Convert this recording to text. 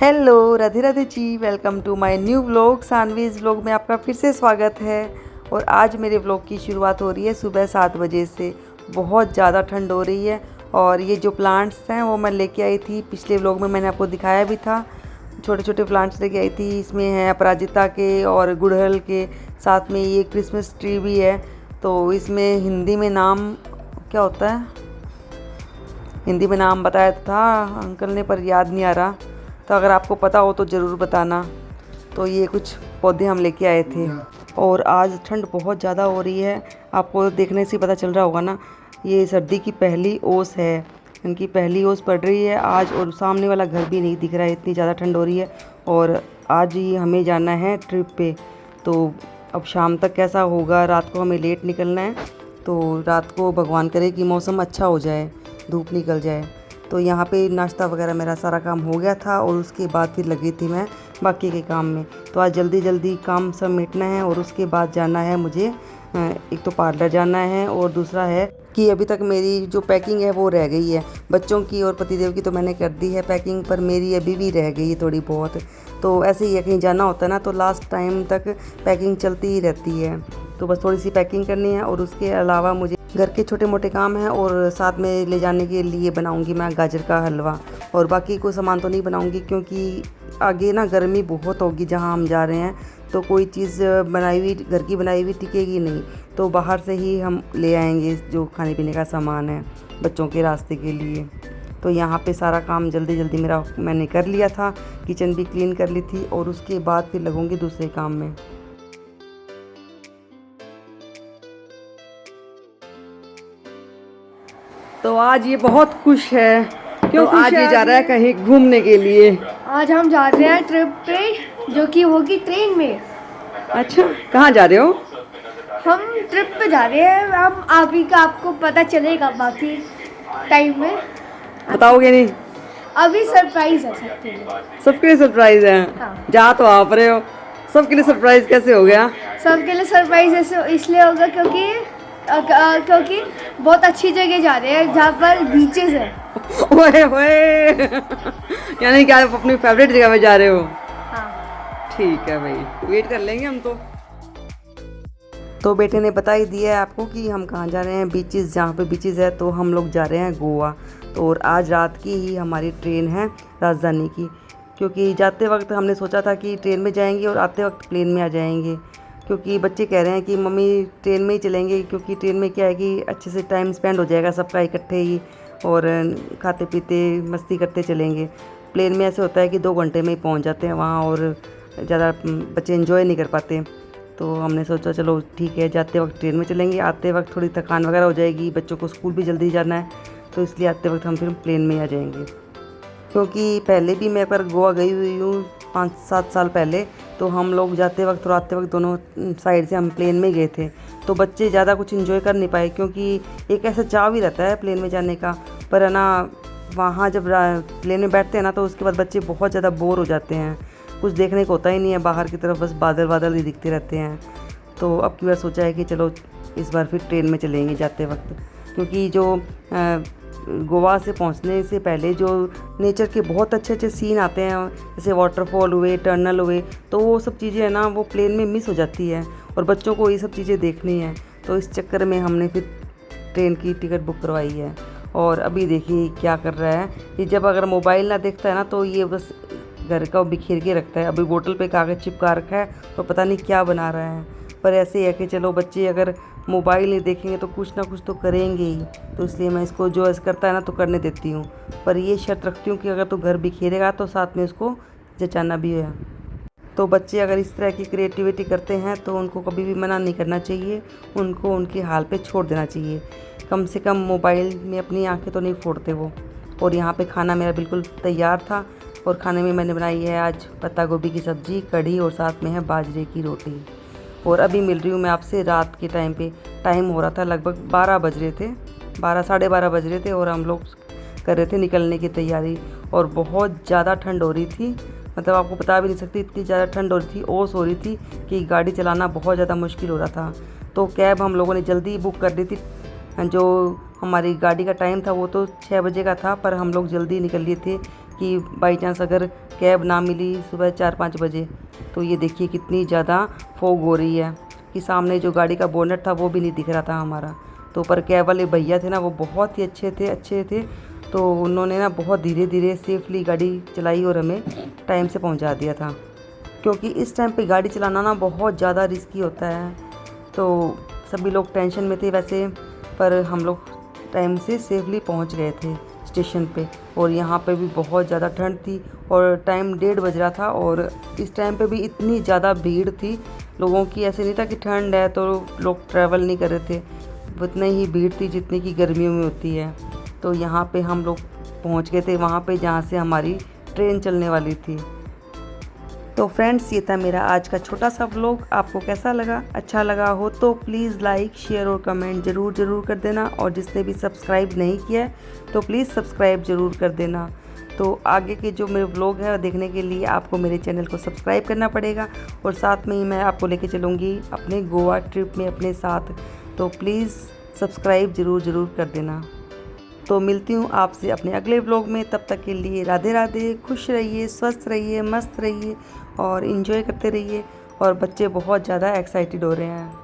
Hello Radhe Radhe ji, welcome to my new vlog. Sanvi's vlog में आपका फिर से स्वागत है। और आज मेरे व्लॉग की शुरुआत हो रही है सुबह 7 बजे से। बहुत ज़्यादा ठंड हो रही है और ये जो प्लांट्स हैं वो मैं लेके आई थी, पिछले व्लॉग में मैंने आपको दिखाया भी था। छोटे छोटे प्लांट्स लेके आई थी, इसमें है अपराजिता के और गुड़हल के, साथ में ये क्रिसमस ट्री भी है। तो इसमें हिंदी में नाम क्या होता है, हिंदी में नाम बताया था अंकल ने पर याद नहीं आ रहा, तो अगर आपको पता हो तो ज़रूर बताना। तो ये कुछ पौधे हम लेके आए थे। और आज ठंड बहुत ज़्यादा हो रही है, आपको देखने से पता चल रहा होगा ना। ये सर्दी की पहली ओस है, इनकी पहली ओस पड़ रही है आज। और सामने वाला घर भी नहीं दिख रहा है, इतनी ज़्यादा ठंड हो रही है। और आज ही हमें जाना है ट्रिप पे, तो अब शाम तक कैसा होगा, रात को हमें लेट निकलना है। तो रात को भगवान करे कि मौसम अच्छा हो जाए, धूप निकल जाए। तो यहाँ पे नाश्ता वगैरह मेरा सारा काम हो गया था और उसके बाद फिर लगी थी मैं बाकी के काम में। तो आज जल्दी जल्दी काम समेटना है और उसके बाद जाना है मुझे, एक तो पार्लर जाना है और दूसरा है कि अभी तक मेरी जो पैकिंग है वो रह गई है। बच्चों की और पतिदेव की तो मैंने कर दी है पैकिंग, पर मेरी अभी भी रह गई है थोड़ी बहुत। तो ऐसे ही है, कहीं जाना होता है ना तो लास्ट टाइम तक पैकिंग चलती ही रहती है। तो बस थोड़ी सी पैकिंग करनी है और उसके अलावा मुझे घर के छोटे मोटे काम हैं। और साथ में ले जाने के लिए बनाऊंगी मैं गाजर का हलवा, और बाकी कोई सामान तो नहीं बनाऊंगी क्योंकि आगे ना गर्मी बहुत होगी जहां हम जा रहे हैं। तो कोई चीज़ बनाई हुई, घर की बनाई हुई टिकेगी नहीं, तो बाहर से ही हम ले आएंगे जो खाने पीने का सामान है बच्चों के रास्ते के लिए। तो यहाँ पे सारा काम जल्दी जल्दी मेरा मैंने कर लिया था, किचन भी क्लीन कर ली थी और उसके बाद फिर लगूंगी दूसरे काम में। तो आज ये बहुत खुश है, क्यों? तो आज ये जा रहा है कहीं घूमने के लिए। आज हम जा रहे हैं ट्रिप पे, जो कि होगी ट्रेन में। अच्छा, कहाँ जा रहे हो? हम ट्रिप पे जा रहे हैं, हम आप ही का आपको पता चलेगा बाकी टाइम में। बताओगे नहीं? अभी सरप्राइज है सबके लिए। सबके लिए सरप्राइज है? हाँ। जा तो आप रहे हो, सबके लिए सरप्राइज कैसे हो गया? सबके लिए सरप्राइज ऐसे इसलिए होगा क्योंकि बहुत अच्छी जगह जा रहे हैं जहाँ पर बीचेस है। ओए ओए यानी कि आप अपनी फेवरेट जगह पे जा रहे हो? हाँ। ठीक है भाई, वेट कर लेंगे हम तो बेटे ने बता ही दिया है आपको कि हम कहाँ जा रहे हैं, बीचेस, जहाँ पे बीचेस है। तो हम लोग जा रहे हैं गोवा। तो और आज रात की ही हमारी ट्रेन है राजधानी की, क्योंकि जाते वक्त हमने सोचा था कि ट्रेन में जाएंगे और आते वक्त प्लेन में आ जाएंगे। क्योंकि बच्चे कह रहे हैं कि मम्मी ट्रेन में ही चलेंगे, क्योंकि ट्रेन में क्या है कि अच्छे से टाइम स्पेंड हो जाएगा सबका इकट्ठे ही, और खाते पीते मस्ती करते चलेंगे। प्लेन में ऐसे होता है कि 2 घंटे में ही पहुंच जाते हैं वहाँ और ज़्यादा बच्चे एंजॉय नहीं कर पाते। तो हमने सोचा चलो ठीक है, जाते वक्त ट्रेन में चलेंगे, आते वक्त थोड़ी थकान वगैरह हो जाएगी, बच्चों को स्कूल भी जल्दी जाना है, तो इसलिए आते वक्त हम फिर प्लेन में आ जाएंगे। क्योंकि पहले भी मैं पर गोवा गई हुई हूँ 5-7 साल पहले, तो हम लोग जाते वक्त और आते वक्त दोनों साइड से हम प्लेन में गए थे। तो बच्चे ज़्यादा कुछ एंजॉय कर नहीं पाए, क्योंकि एक ऐसा चाव ही रहता है प्लेन में जाने का। पर है ना, वहाँ जब प्लेन में बैठते हैं ना तो उसके बाद बच्चे बहुत ज़्यादा बोर हो जाते हैं, कुछ देखने को होता ही नहीं है बाहर की तरफ, बस बादल बादल ही दिखते रहते हैं। तो अब की बार सोचा है कि चलो इस बार फिर ट्रेन में चलेंगे जाते वक्त, क्योंकि जो गोवा से पहुंचने से पहले जो नेचर के बहुत अच्छे अच्छे सीन आते हैं, जैसे वाटरफॉल हुए, टनल हुए, तो वो सब चीज़ें है ना वो प्लेन में मिस हो जाती है और बच्चों को ये सब चीज़ें देखनी है। तो इस चक्कर में हमने फिर ट्रेन की टिकट बुक करवाई है। और अभी देखिए क्या कर रहा है ये, जब अगर मोबाइल ना देखता है ना तो ये बस घर का बिखेर के रखता है। अभी बोतल पे कागज़ चिपका रखा है, तो पता नहीं क्या बना रहा है। पर ऐसे है कि चलो बच्चे अगर मोबाइल नहीं देखेंगे तो कुछ ना कुछ तो करेंगे ही, तो इसलिए मैं इसको जो ऐसा करता है ना तो करने देती हूँ। पर ये शर्त रखती हूँ कि अगर तो घर बिखेरेगा तो साथ में उसको जचाना भी है। तो बच्चे अगर इस तरह की क्रिएटिविटी करते हैं तो उनको कभी भी मना नहीं करना चाहिए, उनको उनके हाल पे छोड़ देना चाहिए। कम से कम मोबाइल में अपनी आंखें तो नहीं फोड़ते वो। और यहाँ पे खाना मेरा बिल्कुल तैयार था, और खाने में मैंने बनाई है आज पत्ता गोभी की सब्ज़ी, कढ़ी, और साथ में है बाजरे की रोटी। और अभी मिल रही हूँ मैं आपसे रात के टाइम पे। टाइम हो रहा था लगभग 12 बज रहे थे, 12 साढ़े 12 बज रहे थे, और हम लोग कर रहे थे निकलने की तैयारी। और बहुत ज़्यादा ठंड हो रही थी, मतलब आपको बता भी नहीं सकती, इतनी ज़्यादा ठंड हो रही थी, ओस हो रही थी कि गाड़ी चलाना बहुत ज़्यादा मुश्किल हो रहा था। तो कैब हम लोगों ने जल्दी बुक कर दी थी। जो हमारी गाड़ी का टाइम था वो तो 6 बजे का था, पर हम लोग जल्दी निकल लिए थे कि बाई चांस अगर कैब ना मिली सुबह 4-5 बजे तो ये देखिए कितनी ज़्यादा फॉग हो रही है कि सामने जो गाड़ी का बोनट था वो भी नहीं दिख रहा था हमारा। तो पर कैब वाले भैया थे ना, वो बहुत ही अच्छे थे। तो उन्होंने ना बहुत धीरे धीरे सेफली गाड़ी चलाई और हमें टाइम से पहुंचा दिया था, क्योंकि इस टाइम पे गाड़ी चलाना ना बहुत ज़्यादा रिस्की होता है। तो सभी लोग टेंशन में थे वैसे, पर हम लोग टाइम से सेफली पहुंच गए थे स्टेशन पे। और यहाँ पे भी बहुत ज़्यादा ठंड थी और टाइम 1:30 बज रहा था और इस टाइम पे भी इतनी ज़्यादा भीड़ थी लोगों की। ऐसे नहीं था कि ठंड है तो लोग ट्रैवल नहीं कर रहे थे, उतनी ही भीड़ थी जितनी की गर्मियों में होती है। तो यहाँ पे हम लोग पहुँच गए थे वहाँ पे जहाँ से हमारी ट्रेन चलने वाली थी। तो फ्रेंड्स, ये था मेरा आज का छोटा सा व्लॉग। आपको कैसा लगा? अच्छा लगा हो तो प्लीज़ लाइक, शेयर और कमेंट ज़रूर कर देना। और जिसने भी सब्सक्राइब नहीं किया है तो प्लीज़ सब्सक्राइब ज़रूर कर देना। तो आगे के जो मेरे व्लॉग है देखने के लिए आपको मेरे चैनल को सब्सक्राइब करना पड़ेगा। और साथ में ही मैं आपको लेके चलूँगी अपने गोवा ट्रिप में अपने साथ। तो प्लीज़ सब्सक्राइब ज़रूर कर देना। तो मिलती हूँ आपसे अपने अगले व्लॉग में। तब तक के लिए राधे राधे। खुश रहिए, स्वस्थ रहिए, मस्त रहिए और इन्जॉय करते रहिए। और बच्चे बहुत ज़्यादा एक्साइटेड हो रहे हैं।